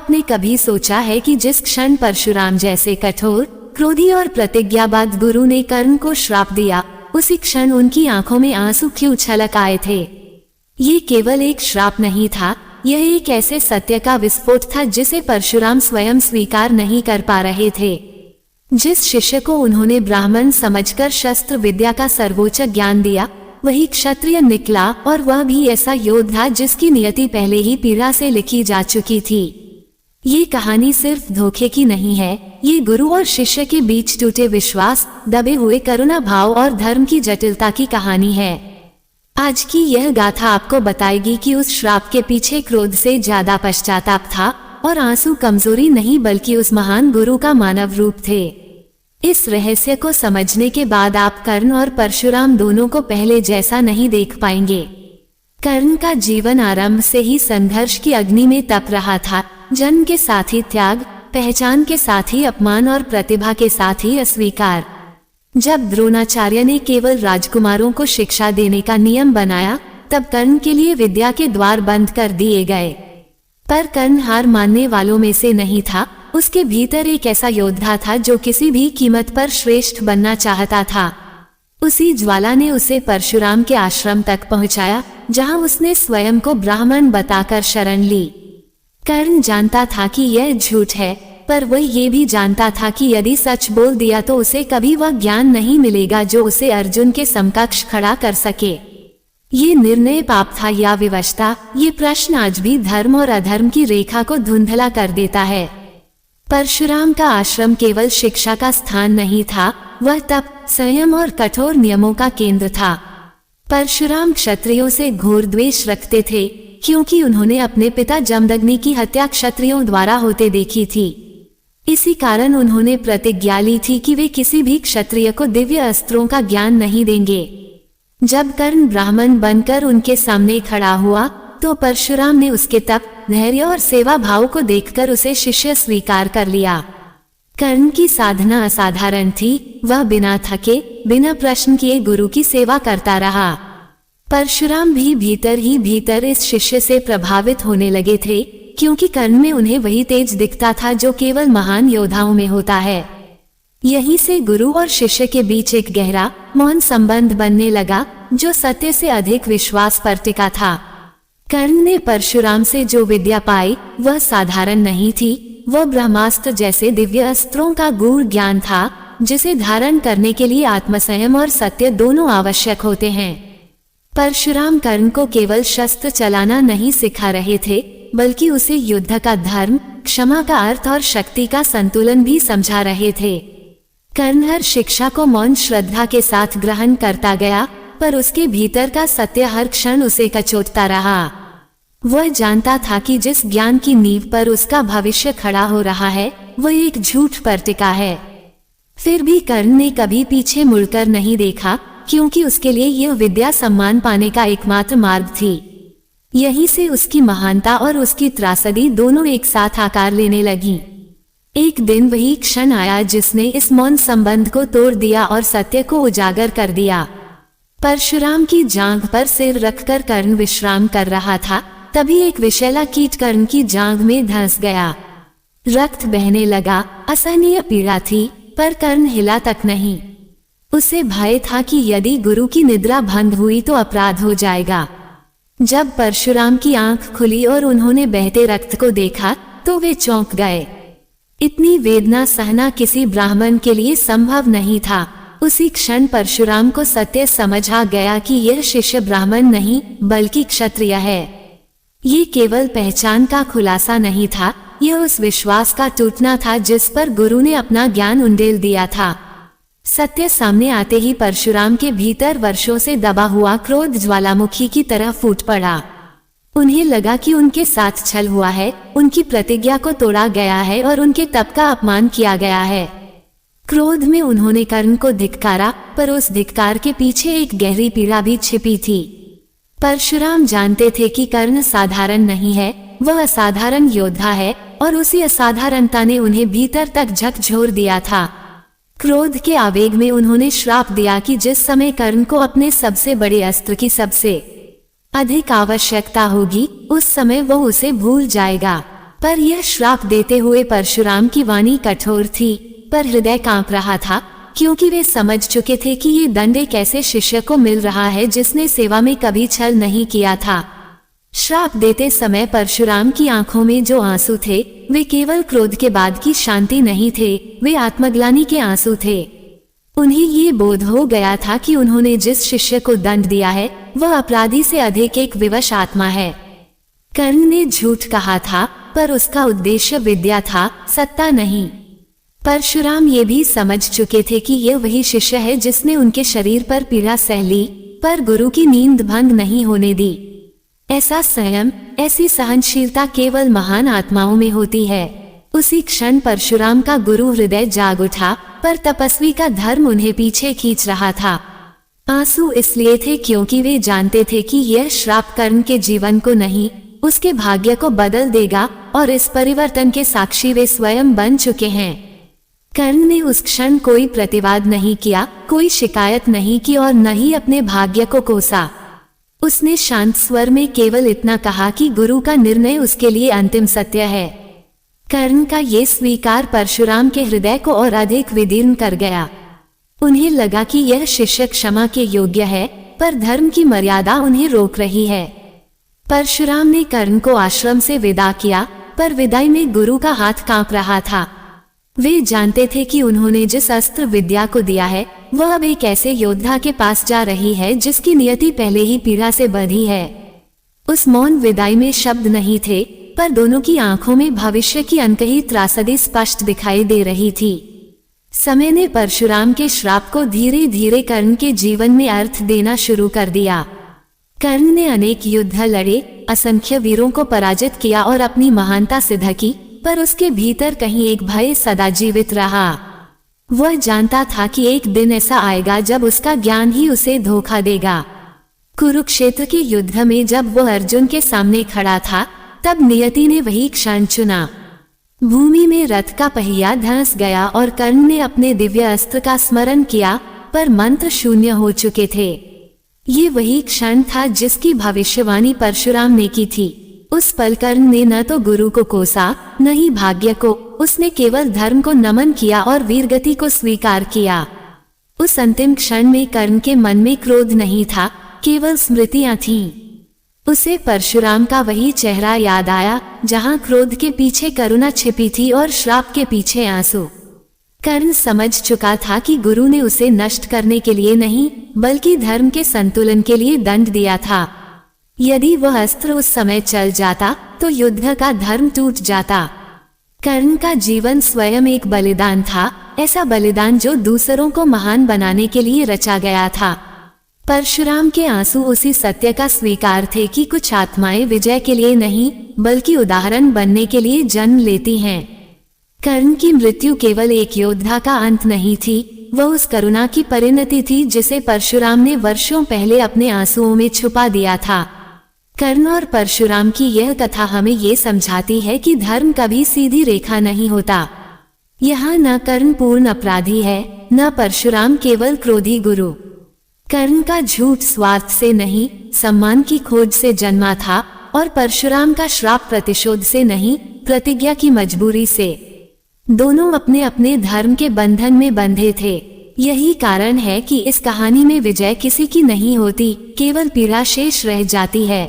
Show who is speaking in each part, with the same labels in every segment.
Speaker 1: आपने कभी सोचा है कि जिस क्षण परशुराम जैसे कठोर, क्रोधी और प्रतिज्ञाबद्ध गुरु ने कर्ण को श्राप दिया, उसी क्षण उनकी आंखों में आंसू क्यों छलक आए थे? ये केवल एक श्राप नहीं था, यह एक ऐसे सत्य का विस्फोट था जिसे परशुराम स्वयं स्वीकार नहीं कर पा रहे थे। जिस शिष्य को उन्होंने ब्राह्मण समझकर शस्त्र विद्या का सर्वोच्च ज्ञान दिया, वही क्षत्रिय निकला, और वह भी ऐसा योद्धा जिसकी नियति पहले ही पीड़ा से लिखी जा चुकी थी। ये कहानी सिर्फ धोखे की नहीं है, ये गुरु और शिष्य के बीच टूटे विश्वास, दबे हुए करुणा भाव और धर्म की जटिलता की कहानी है। आज की यह गाथा आपको बताएगी कि उस श्राप के पीछे क्रोध से ज्यादा पश्चाताप था, और आंसू कमजोरी नहीं बल्कि उस महान गुरु का मानव रूप थे। इस रहस्य को समझने के बाद आप कर्ण और परशुराम दोनों को पहले जैसा नहीं देख पाएंगे। कर्ण का जीवन आरंभ से ही संघर्ष की अग्नि में तप रहा था। जन्म के साथ ही त्याग, पहचान के साथ ही अपमान और प्रतिभा के साथ ही अस्वीकार। जब द्रोणाचार्य ने केवल राजकुमारों को शिक्षा देने का नियम बनाया, तब कर्ण के लिए विद्या के द्वार बंद कर दिए गए। पर कर्ण हार मानने वालों में से नहीं था। उसके भीतर एक ऐसा योद्धा था जो किसी भी कीमत पर श्रेष्ठ बनना चाहता था। उसी ज्वाला ने उसे परशुराम के आश्रम तक पहुंचाया, जहां उसने स्वयं को ब्राह्मण बताकर शरण ली। कर्ण जानता था कि यह झूठ है, पर वह ये भी जानता था कि यदि सच बोल दिया तो उसे कभी वह ज्ञान नहीं मिलेगा जो उसे अर्जुन के समकक्ष खड़ा कर सके। ये निर्णय पाप था या विवशता, ये प्रश्न आज भी धर्म और अधर्म की रेखा को धुंधला कर देता है। परशुराम का आश्रम केवल शिक्षा का स्थान नहीं था, वह तप, संयम और कठोर नियमों का केंद्र था। परशुराम क्षत्रियों से घोर द्वेष रखते थे, क्योंकि उन्होंने अपने पिता जमदग्नि की हत्या क्षत्रियों द्वारा होते देखी थी। इसी कारण उन्होंने प्रतिज्ञा ली थी कि वे किसी भी क्षत्रिय को दिव्य अस्त्रों का ज्ञान नहीं देंगे। जब कर्ण ब्राह्मण बनकर उनके सामने खड़ा हुआ, तो परशुराम ने उसके तप, धैर्य और सेवा भाव को देखकर उसे शिष्य स्वीकार कर लिया। कर्ण की साधना असाधारण थी। वह बिना थके, बिना प्रश्न किए गुरु की सेवा करता रहा। परशुराम भी भीतर ही भीतर इस शिष्य से प्रभावित होने लगे थे, क्योंकि कर्ण में उन्हें वही तेज दिखता था जो केवल महान योद्धाओं में होता है। यहीं से गुरु और शिष्य के बीच एक गहरा, मौन संबंध बनने लगा, जो सत्य से अधिक विश्वास पर टिका था। कर्ण ने परशुराम से जो विद्या पाई, वह साधारण नहीं थी। वह ब्रह्मास्त्र जैसे दिव्य अस्त्रों का गूढ़ ज्ञान था, जिसे धारण करने के लिए आत्मसंयम और सत्य दोनों आवश्यक होते हैं। परशुराम कर्ण को केवल शस्त्र चलाना नहीं सिखा रहे थे, बल्कि उसे युद्ध का धर्म, क्षमा का अर्थ और शक्ति का संतुलन भी समझा रहे थे। कर्ण हर शिक्षा को मौन श्रद्धा के साथ ग्रहण करता गया, पर उसके भीतर का सत्य हर क्षण उसे कचोटता रहा। वह जानता था कि जिस ज्ञान की नींव पर उसका भविष्य खड़ा हो रहा है, वह एक झूठ पर टिका है। फिर भी कर्ण ने कभी पीछे मुड़कर नहीं देखा, क्योंकि उसके लिए यह विद्या सम्मान पाने का एकमात्र मार्ग थी। यहीं से उसकी महानता और उसकी त्रासदी दोनों एक साथ आकार लेने लगी। एक दिन वही क्षण आया जिसने इस मौन संबंध को तोड़ दिया और सत्य को उजागर कर दिया। परशुराम की जांघ पर सिर रखकर कर्ण विश्राम कर रहा था, तभी एक विषैला कीट कर्ण की जांघ में धंस गया। रक्त बहने लगा। असहनीय पीड़ा थी, पर कर्ण हिला तक नहीं। उसे भय था कि यदि गुरु की निद्रा भंग हुई तो अपराध हो जाएगा। जब परशुराम की आंख खुली और उन्होंने बहते रक्त को देखा, तो वे चौंक गए। इतनी वेदना सहना किसी ब्राह्मण के लिए संभव नहीं था। उसी क्षण परशुराम को सत्य समझ आ गया कि यह शिष्य ब्राह्मण नहीं, बल्कि क्षत्रिय है। ये केवल पहचान का खुलासा नहीं था, यह उस विश्वास का टूटना था जिस पर गुरु ने अपना ज्ञान उंडेल दिया था। सत्य सामने आते ही परशुराम के भीतर वर्षों से दबा हुआ क्रोध ज्वालामुखी की तरह फूट पड़ा। उन्हें लगा कि उनके साथ छल हुआ है, उनकी प्रतिज्ञा को तोड़ा गया है और उनके तप का अपमान किया गया है। क्रोध में उन्होंने कर्ण को धिक्कारा, पर उस धिक्कार के पीछे एक गहरी पीड़ा भी छिपी थी। परशुराम जानते थे कि कर्ण साधारण नहीं है, वह असाधारण योद्धा है, और उसी असाधारणता ने उन्हें भीतर तक झकझोर दिया था। क्रोध के आवेग में उन्होंने श्राप दिया कि जिस समय कर्ण को अपने सबसे बड़े अस्त्र की सबसे अधिक आवश्यकता होगी, उस समय वो उसे भूल जाएगा। पर यह श्राप देते हुए परशुराम की वाणी कठोर थी, पर हृदय कांप रहा था, क्योंकि वे समझ चुके थे कि ये दंड एक ऐसे शिष्य को मिल रहा है जिसने सेवा में कभी छल नहीं किया था। श्राप देते समय परशुराम की आंखों में जो आंसू थे, वे केवल क्रोध के बाद की शांति नहीं थे, वे आत्मग्लानि के आंसू थे। उन्हें ये बोध हो गया था कि उन्होंने जिस शिष्य को दंड दिया है वह अपराधी से अधिक एक विवश आत्मा है। कर्ण ने झूठ कहा था, पर उसका उद्देश्य विद्या था, सत्ता नहीं। परशुराम ये भी समझ चुके थे कि यह वही शिष्य है जिसने उनके शरीर पर पीड़ा सह ली, पर गुरु की नींद भंग नहीं होने दी। ऐसा संयम, ऐसी सहनशीलता केवल महान आत्माओं में होती है। उसी क्षण परशुराम का गुरु हृदय जाग उठा, पर तपस्वी का धर्म उन्हें पीछे खींच रहा था। आंसू इसलिए थे क्योंकि वे जानते थे कि यह श्राप कर्ण के जीवन को नहीं, उसके भाग्य को बदल देगा, और इस परिवर्तन के साक्षी वे स्वयं बन चुके हैं। कर्ण ने उस क्षण कोई प्रतिवाद नहीं किया, कोई शिकायत नहीं की और न ही अपने भाग्य को कोसा। उसने शांत स्वर में केवल इतना कहा कि गुरु का निर्णय उसके लिए अंतिम सत्य है। कर्ण का ये स्वीकार परशुराम के हृदय को और अधिक विदीर्ण कर गया। उन्हें लगा कि यह शिष्य क्षमा के योग्य है, पर धर्म की मर्यादा उन्हें रोक रही है। परशुराम ने कर्ण को आश्रम से विदा किया, पर विदाई में गुरु का हाथ कांप रहा था। वे जानते थे कि उन्होंने जिस अस्त्र विद्या को दिया है वह अब एक ऐसे योद्धा के पास जा रही है जिसकी नियति पहले ही पीड़ा से बंधी है। उस मौन विदाई में शब्द नहीं थे, पर दोनों की आंखों में भविष्य की अनकही त्रासदी स्पष्ट दिखाई दे रही थी। समय ने परशुराम के श्राप को धीरे धीरे कर्ण के जीवन में अर्थ देना शुरू कर दिया। कर्ण ने अनेक युद्ध लड़े, असंख्य वीरों को पराजित किया और अपनी महानता सिद्ध की, पर उसके भीतर कहीं एक भय सदा जीवित रहा। वह जानता था कि एक दिन ऐसा आएगा जब उसका ज्ञान ही उसे धोखा देगा। कुरुक्षेत्र के युद्ध में जब वह अर्जुन के सामने खड़ा था, तब नियति ने वही क्षण चुना। भूमि में रथ का पहिया धंस गया और कर्ण ने अपने दिव्य अस्त्र का स्मरण किया, पर मंत्र शून्य हो चुके थे। ये वही क्षण था जिसकी भविष्यवाणी परशुराम ने की थी। उस पल कर्ण ने न तो गुरु को कोसा, न ही भाग्य को, उसने केवल धर्म को नमन किया और वीरगति को स्वीकार किया। उस अंतिम क्षण में कर्ण के मन में क्रोध नहीं था, केवल स्मृतियां थीं। उसे परशुराम का वही चेहरा याद आया, जहां क्रोध के पीछे करुणा छिपी थी और श्राप के पीछे आंसू। कर्ण समझ चुका था कि गुरु ने उसे नष्ट करने के लिए नहीं, बल्कि धर्म के संतुलन के लिए दंड दिया था। यदि वह अस्त्र उस समय चल जाता तो युद्ध का धर्म टूट जाता। कर्ण का जीवन स्वयं एक बलिदान था, ऐसा बलिदान जो दूसरों को महान बनाने के लिए रचा गया था। परशुराम के आंसू उसी सत्य का स्वीकार थे कि कुछ आत्माएं विजय के लिए नहीं, बल्कि उदाहरण बनने के लिए जन्म लेती हैं। कर्ण की मृत्यु केवल एक योद्धा का अंत नहीं थी, वह उस करुणा की परिणति थी जिसे परशुराम ने वर्षों पहले अपने आंसुओं में छुपा दिया था। कर्ण और परशुराम की यह कथा हमें ये समझाती है कि धर्म कभी सीधी रेखा नहीं होता। यहाँ न कर्ण पूर्ण अपराधी है, न परशुराम केवल क्रोधी गुरु। कर्ण का झूठ स्वार्थ से नहीं, सम्मान की खोज से जन्मा था, और परशुराम का श्राप प्रतिशोध से नहीं, प्रतिज्ञा की मजबूरी से। दोनों अपने अपने धर्म के बंधन में बंधे थे। यही कारण है कि इस कहानी में विजय किसी की नहीं होती, केवल पीड़ा शेष रह जाती है।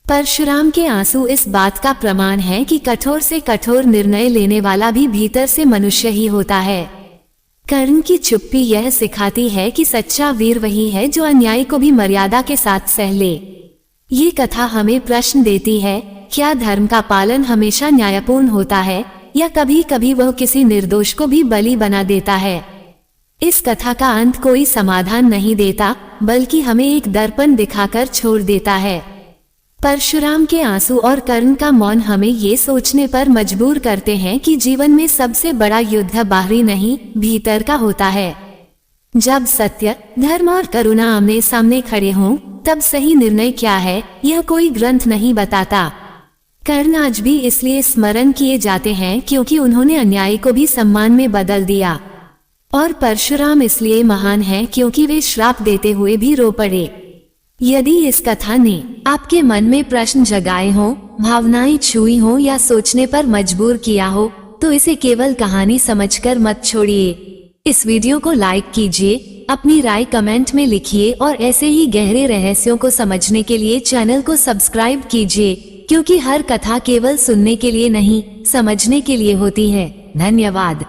Speaker 1: परशुराम के आंसू इस बात का प्रमाण है कि कठोर से कठोर निर्णय लेने वाला भी भीतर से मनुष्य ही होता है। कर्ण की चुप्पी यह सिखाती है कि सच्चा वीर वही है जो अन्याय को भी मर्यादा के साथ सह ले। ये कथा हमें प्रश्न देती है, क्या धर्म का पालन हमेशा न्यायपूर्ण होता है, या कभी कभी वह किसी निर्दोष को भी बलि बना देता है। इस कथा का अंत कोई समाधान नहीं देता, बल्कि हमें एक दर्पण दिखाकर छोड़ देता है। परशुराम के आंसू और कर्ण का मौन हमें ये सोचने पर मजबूर करते हैं कि जीवन में सबसे बड़ा युद्ध बाहरी नहीं, भीतर का होता है। जब सत्य, धर्म और करुणा आमने सामने खड़े हों, तब सही निर्णय क्या है, यह कोई ग्रंथ नहीं बताता। कर्ण आज भी इसलिए स्मरण किए जाते हैं क्योंकि उन्होंने अन्याय को भी सम्मान में बदल दिया, और परशुराम इसलिए महान हैं क्योंकि वे श्राप देते हुए भी रो पड़े। यदि इस कथा ने आपके मन में प्रश्न जगाए हों, भावनाएं छुई हो या सोचने पर मजबूर किया हो तो इसे केवल कहानी समझकर मत छोड़िए। इस वीडियो को लाइक कीजिए, अपनी राय कमेंट में लिखिए और ऐसे ही गहरे रहस्यों को समझने के लिए चैनल को सब्सक्राइब कीजिए, क्योंकि हर कथा केवल सुनने के लिए नहीं, समझने के लिए होती है। धन्यवाद।